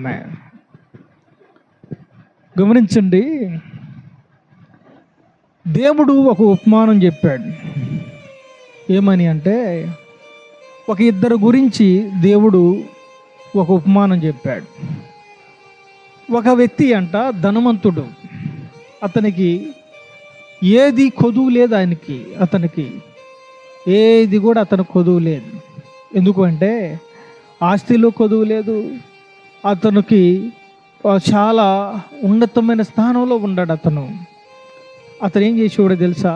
ఆమె. గమనించండి, దేవుడు ఒక ఉపమానం చెప్పాడు. ఏమని అంటే, ఒక ఇద్దరు గురించి దేవుడు ఒక ఉపమానం చెప్పాడు. ఒక వ్యక్తి అంట ధనవంతుడు, అతనికి ఏది కొదువు లేదు. అతనికి ఏది కూడా అతనికి కొదువు లేదు. ఎందుకు అంటే ఆస్తిలో కొదువు లేదు. అతనికి చాలా ఉన్నతమైన స్థానంలో ఉన్నాడు. అతను ఏం చేసేవాడో తెలుసా?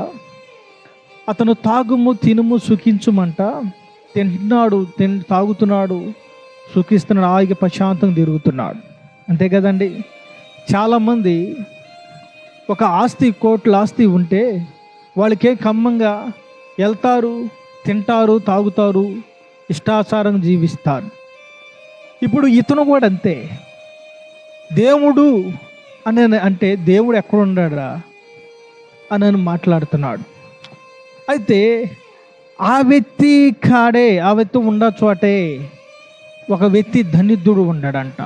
అతను తాగుము తినుము సుఖించుమంట తింటున్నాడు, తాగుతున్నాడు, సుఖిస్తున్నాడు, ఆగి ప్రశాంతంగా తిరుగుతున్నాడు. అంతే కదండి. చాలామంది ఒక కోట్ల ఆస్తి ఉంటే వాళ్ళకేం కమ్మంగా వెళ్తారు, తింటారు, తాగుతారు, ఇష్టాచారం జీవిస్తారు. ఇప్పుడు ఇతను కూడా అంతే. దేవుడు అంటే దేవుడు ఎక్కడ ఉన్నాడా అని మాట్లాడుతున్నాడు. అయితే ఆ వ్యక్తి ఉన్న చోటే ఒక వ్యక్తి ధనిద్ధుడు ఉన్నాడంట.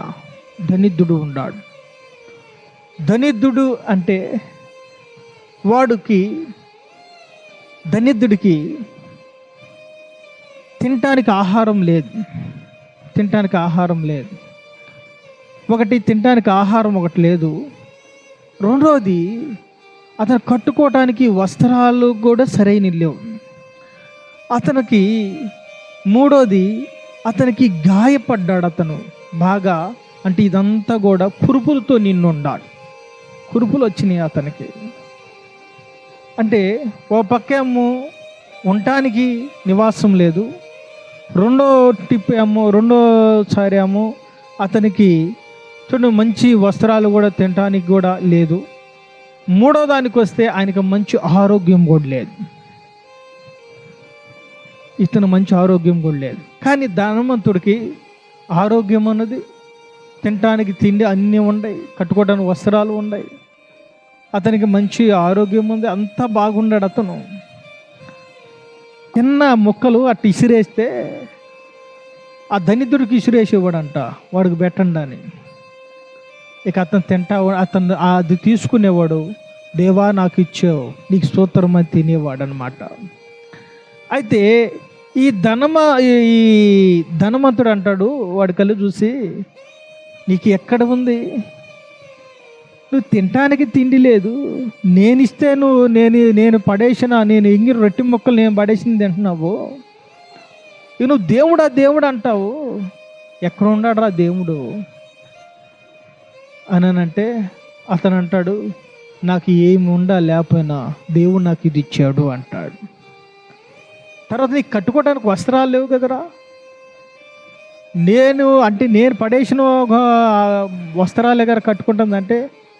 ధనిద్ధుడు అంటే ధనిద్ధుడికి తినటానికి ఆహారం లేదు. తినటానికి ఆహారం ఒకటి లేదు. రెండోది, అతను కట్టుకోవటానికి వస్త్రాలు కూడా సరైన లేవు. మూడోది, అతనికి గాయపడ్డాడు అతను బాగా. అంటే ఇదంతా కూడా కురుపులతో నిన్నున్నాడు. కురుపులు వచ్చినాయి అతనికి. అంటే ఓ పక్కేమో ఉండటానికి నివాసం లేదు. రెండోసారి ఏమో అతనికి మంచి వస్త్రాలు కూడా తినటానికి కూడా లేదు. మూడో దానికి వస్తే ఆయనకు మంచి ఆరోగ్యం కూడా లేదు. మంచి ఆరోగ్యం కూడా లేదు. కానీ ధనవంతుడికి ఆరోగ్యం అన్నది, తినటానికి తిండి అన్నీ ఉన్నాయి, కట్టుకోవడానికి వస్త్రాలు ఉన్నాయి, అతనికి మంచి ఆరోగ్యం ఉంది, అంతా బాగున్నాడు. అతను చిన్న మొక్కలు అట్టు ఇసిరేస్తే ఆ ధనిద్రుడికి ఇసిరేసేవాడంట, వాడికి పెట్టండి అని. ఇక అతను అది తీసుకునేవాడు. దేవా నాకు ఇచ్చావు, నీకు స్తోత్రం అని తినేవాడు అనమాట. అయితే ఈ ధనవంతుడు అంటాడు, వాడి కళ్ళు చూసి, నీకు ఎక్కడ ఉంది? నువ్వు తినటానికి తిండి లేదు, నేనిస్తే నేను పడేసిన ఎంగిరి రొట్టె మొక్కలు నేను పడేసింది తింటున్నావు. నువ్వు దేవుడు అంటావు, ఎక్కడ ఉన్నాడు రా దేవుడు అని అతను అంటాడు, నాకు ఏమి లేకపోయినా దేవుడు నాకు ఇది ఇచ్చాడు అంటాడు. తర్వాత నీకు కట్టుకోవడానికి వస్త్రాలు లేవు కదరా, నేను పడేసిన వస్త్రాలు దగ్గర కట్టుకుంటుందంటే,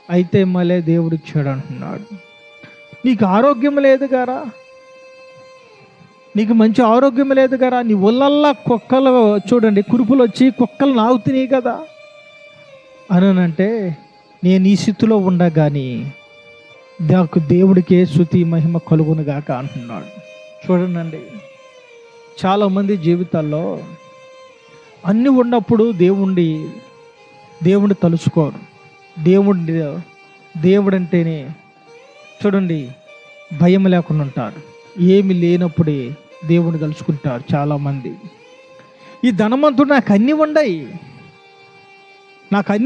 అయితే మళ్ళీ దేవుడు ఇచ్చాడు అంటున్నాడు. నీకు ఆరోగ్యం లేదు గారా, నీకు మంచి ఆరోగ్యం లేదు కదా, నీ ఒళ్ళల్లా కుక్కలు చూడండి, కురుపులు వచ్చి కుక్కలు నాగుతున్నాయి కదా అని నేను ఈ స్థితిలో ఉండగాని నాకు దేవుడికే స్తుతి మహిమ కలుగును గాక అంటున్నాడు. చూడండి, చాలామంది జీవితాల్లో అన్నీ ఉన్నప్పుడు దేవుడిని తలుచుకోరు. దేవుడు అంటేనే చూడండి భయం లేకుండా ఉంటారు. ఏమి లేనప్పుడే దేవుడిని తలుచుకుంటారు చాలామంది. ఈ ధనవంతుడు నాకు అన్నీ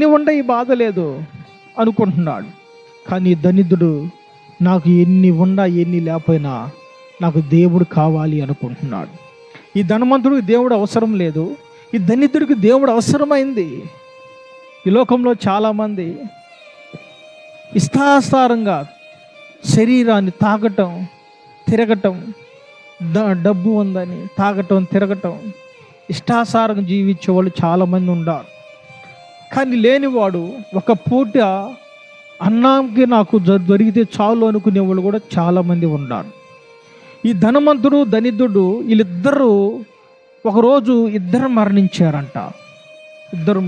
ఉన్నాయి, బాధ లేదు అనుకుంటున్నాడు. కానీ దరిద్రుడు నాకు ఎన్ని లేకపోయినా నాకు దేవుడు కావాలి అనుకుంటున్నాడు. ఈ ధనవంతుడికి దేవుడు అవసరం లేదు, ఈ దరిద్రుడికి దేవుడు అవసరమైంది. ఈ లోకంలో చాలామంది ఇష్టాసారంగా శరీరాన్ని తాగటం, తిరగటం, డబ్బు ఉందని తాగటం, తిరగటం, ఇష్టాసారంగా జీవించే వాళ్ళు చాలామంది ఉన్నారు. కానీ లేనివాడు ఒక పూట అన్నానికి నాకు దొరికితే చాలు అనుకునేవాళ్ళు కూడా చాలామంది ఉన్నారు. ఈ ధనవంతుడు దరిద్రుడు వీళ్ళిద్దరూ ఒకరోజు మరణించారంట.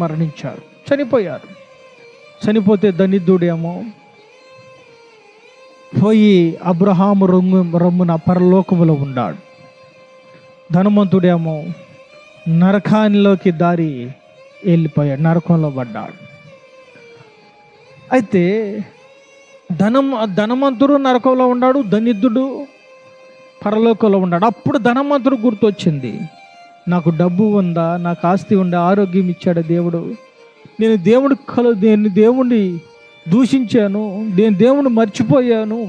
మరణించారు, చనిపోయారు. చనిపోతే దరిద్రుడేమో పోయి అబ్రహాము రొమ్మున పరలోకములో ఉన్నాడు. ధనవంతుడేమో నరకానిలోకి దారి వెళ్ళిపోయాడు, నరకంలో పడ్డాడు. అయితే ధనవంతుడు నరకంలో ఉన్నాడు, దరిద్రుడు పరలోకంలో ఉన్నాడు. అప్పుడు ధనవంతుడు గుర్తొచ్చింది, నాకు డబ్బు ఉందా, నాకు ఆస్తి ఉందా, ఆరోగ్యం ఇచ్చాడు దేవుడు, నేను దేవుణ్ణి దూషించాను, నేను దేవుణ్ణి మర్చిపోయాను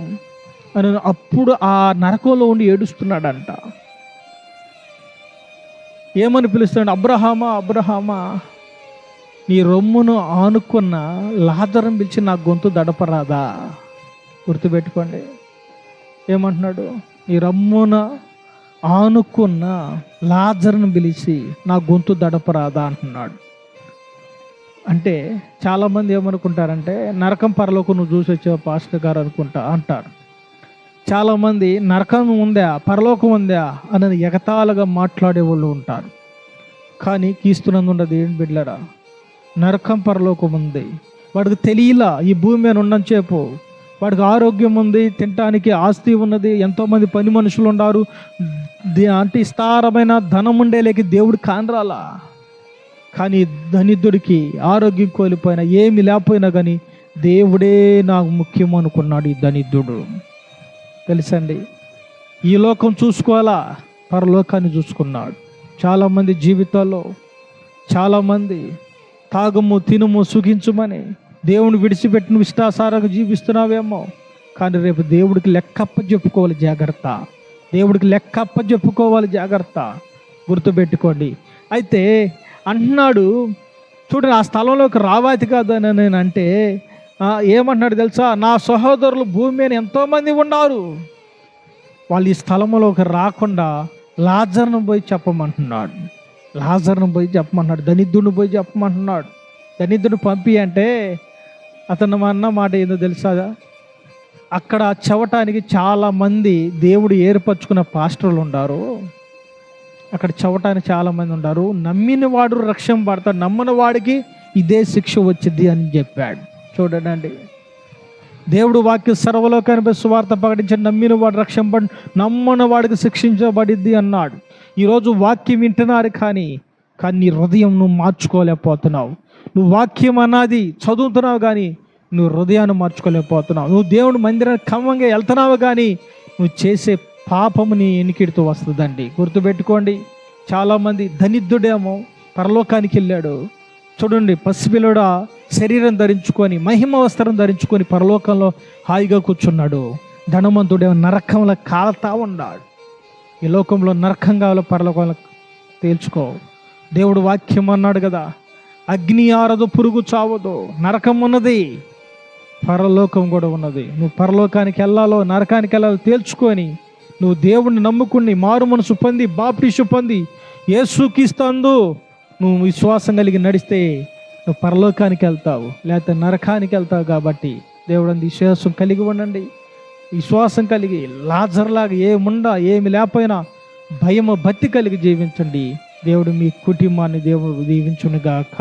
అని అప్పుడు ఆ నరకంలో ఉండి ఏడుస్తున్నాడంట. ఏమని పిలుస్తున్నాడు? అబ్రహామా, అబ్రహామా, నీ రొమ్మును ఆనుకున్న లాజరును పిలిచి నా గొంతు దడపరాదా? గుర్తుపెట్టుకోండి, ఏమంటున్నాడు? నీ రొమ్మున ఆనుకున్న లాజరును పిలిచి నా గొంతు దడపరాదా అంటున్నాడు. అంటే చాలామంది ఏమనుకుంటారంటే, నరకం పరలోకం నువ్వు చూసి వచ్చావు పాస్టర్ గారు అంటారు. చాలామంది నరకం ఉందా, పరలోకం ఉందా అని ఎగతాళిగా మాట్లాడే వాళ్ళు ఉంటారు. కానీ క్రీస్తునందు ఉండదు ఏం బిడ్డలారా, నరకం పరలోకం ఉంది. వాడికి తెలియలా ఈ భూమి మీద ఉన్నంతసేపు వాడికి ఆరోగ్యం ఉంది, తినటానికి ఆస్తి ఉన్నది, ఎంతోమంది పని మనుషులు ఉన్నారు, అంటే విస్తారమైన ధనం ఉండేలేకి దేవుడు కానరాలా. కానీ ధనిద్దుడికి ఆరోగ్యం కోల్పోయినా, ఏమి లేకపోయినా కానీ దేవుడే నాకు ముఖ్యం అనుకున్నాడు ఈ ధనిద్దుడు. తెలుసండి, ఈ లోకం చూసుకోవాలా, పరలోకాన్ని చూసుకున్నాడు. చాలామంది జీవితాల్లో చాలామంది తాగము తినుము సుఖించుమని దేవుని విడిచిపెట్టి నువ్వు ఇష్టాసారంగా జీవిస్తున్నావేమో, కానీ రేపు దేవుడికి లెక్కప్ప చెప్పుకోవాలి జాగ్రత్త, దేవుడికి లెక్కప్ప చెప్పుకోవాలి జాగ్రత్త, గుర్తుపెట్టుకోండి. అయితే అంటున్నాడు చూడండి, ఆ స్థలంలోకి రావాతి కాదు అని నేను అంటే ఏమంటున్నాడు తెలుసా? నా సహోదరులు భూమి మీద ఎంతోమంది ఉన్నారు, వాళ్ళు ఈ స్థలంలోకి రాకుండా లాజరును పోయి చెప్పమంటున్నాడు. లాజరును పోయి చెప్పమంటున్నాడు, దరిద్రుడిని పోయి చెప్పమంటున్నాడు. దరిద్రుడిని పంపి అంటే అతను అన్న మాట ఏందో తెలుసా? అక్కడ చవటానికి చాలామంది దేవుడు ఏర్పరచుకున్న పాస్టర్లు ఉన్నారు, అక్కడ చవటానికి చాలామంది ఉన్నారు. నమ్మిన వాడు రక్షణ పడతాడు, నమ్మని వాడికి ఇదే శిక్ష వచ్చింది అని చెప్పాడు. చూడండి, దేవుడు వాక్య సర్వలోకానికి సువార్త ప్రకటించి నమ్మిన వాడు రక్షింపడి, నమ్మని వాడికి శిక్షించబడిద్ది అన్నాడు. ఈరోజు వాక్యం వింటున్నారు, కానీ నీ హృదయం నువ్వు మార్చుకోలేకపోతున్నావు. నువ్వు వాక్యం అన్నది చదువుతున్నావు కానీ నువ్వు హృదయాన్ని మార్చుకోలేకపోతున్నావు. నువ్వు దేవుని మందిరానికి క్రమంగా వెళ్తున్నావు కానీ నువ్వు చేసే పాపము నీ ఎనికిడితో వస్తుందండి. గుర్తుపెట్టుకోండి, చాలామంది ధనిద్దుడేమో పరలోకానికి వెళ్ళాడు. చూడండి, పసిపిల్లడ శరీరం ధరించుకొని మహిమ వస్త్రం ధరించుకొని పరలోకంలో హాయిగా కూర్చున్నాడు. ధనవంతుడేమో నరకంలో కాలుతా ఉన్నాడు. ఈ లోకంలో నరకం కావాలో పరలోకంలో తేల్చుకో. దేవుడు వాక్యం అన్నాడు కదా, అగ్ని ఆరదు, పురుగు చావదు. నరకం ఉన్నది, పరలోకం కూడా ఉన్నది. నువ్వు పరలోకానికి వెళ్ళాలో నరకానికి వెళ్ళాలో తేల్చుకొని నువ్వు దేవుణ్ణి నమ్ముకుని మారు మనసు పొంది బాప్టిజం పొంది యేసుక్రీస్తు నువ్వు విశ్వాసం కలిగి నడిస్తే నువ్వు పరలోకానికి వెళ్తావు, లేకపోతే నరకానికి వెళ్తావు. కాబట్టి దేవుడు విశ్వాసం కలిగి ఉండండి, విశ్వాసం కలిగి లాజర్లాగా ఏమి లేకపోయినా భయము భక్తి కలిగి జీవించండి. దేవుడు మీ కుటుంబాన్ని దేవుడు దీవించునుగాక.